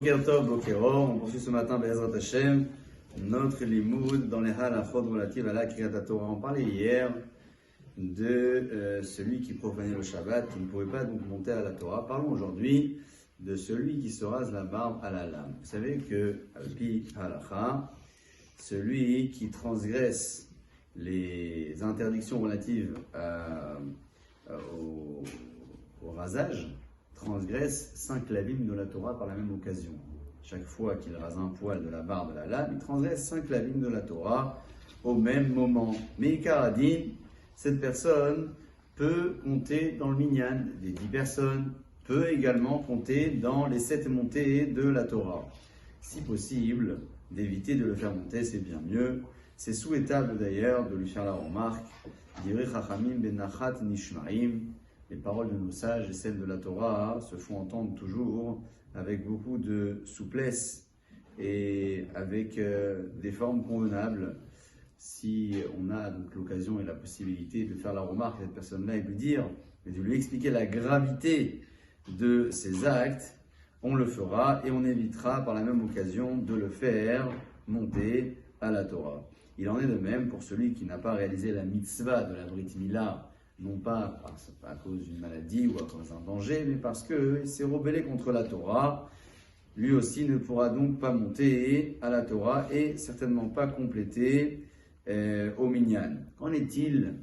Boker Tov, Boker Or. On poursuit ce matin, Be'ezrat Hashem, notre limoud dans les halachot relatives à la Kriyat Torah. On parlait hier de celui qui profanait le Shabbat, qui ne pouvait pas donc monter à la Torah. Parlons aujourd'hui de celui qui se rase la barbe à la lame. Vous savez que, Alpi Halacha, celui qui transgresse les interdictions relatives au rasage, transgresse 5 lavim de la Torah par la même occasion. Chaque fois qu'il rase un poil de la barbe de la lame, il transgresse 5 lavim de la Torah au même moment. Mais Ikaradin, cette personne peut compter dans le minyan des 10 personnes, peut également compter dans les 7 montées de la Torah. Si possible, d'éviter de le faire monter, c'est bien mieux. C'est souhaitable d'ailleurs de lui faire la remarque. Divrei Chachamim benachat nishmaim. Les paroles de nos sages et celles de la Torah se font entendre toujours avec beaucoup de souplesse et avec des formes convenables. Si on a donc l'occasion et la possibilité de faire la remarque à cette personne-là et de lui dire, et de lui expliquer la gravité de ses actes, on le fera et on évitera par la même occasion de le faire monter à la Torah. Il en est de même pour celui qui n'a pas réalisé la mitzvah de la Brit Mila, non pas à cause d'une maladie ou à cause d'un danger, mais parce qu'il s'est rebellé contre la Torah. Lui aussi ne pourra donc pas monter à la Torah et certainement pas compléter au minyan. Qu'en est-il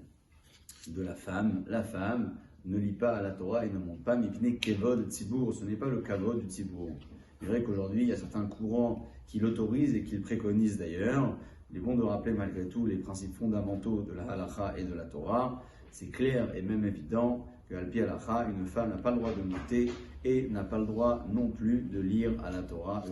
de la femme? La femme ne lit pas à la Torah et ne monte pas, mipnei kevod tzibour, ce n'est pas le kavod du tzibour. C'est vrai qu'aujourd'hui, il y a certains courants qui l'autorisent et qui le préconisent d'ailleurs. Il est bon de rappeler malgré tout les principes fondamentaux de la halacha et de la Torah. C'est clair et même évident qu'à l'Alpi Halacha, une femme n'a pas le droit de monter et n'a pas le droit non plus de lire à la Torah.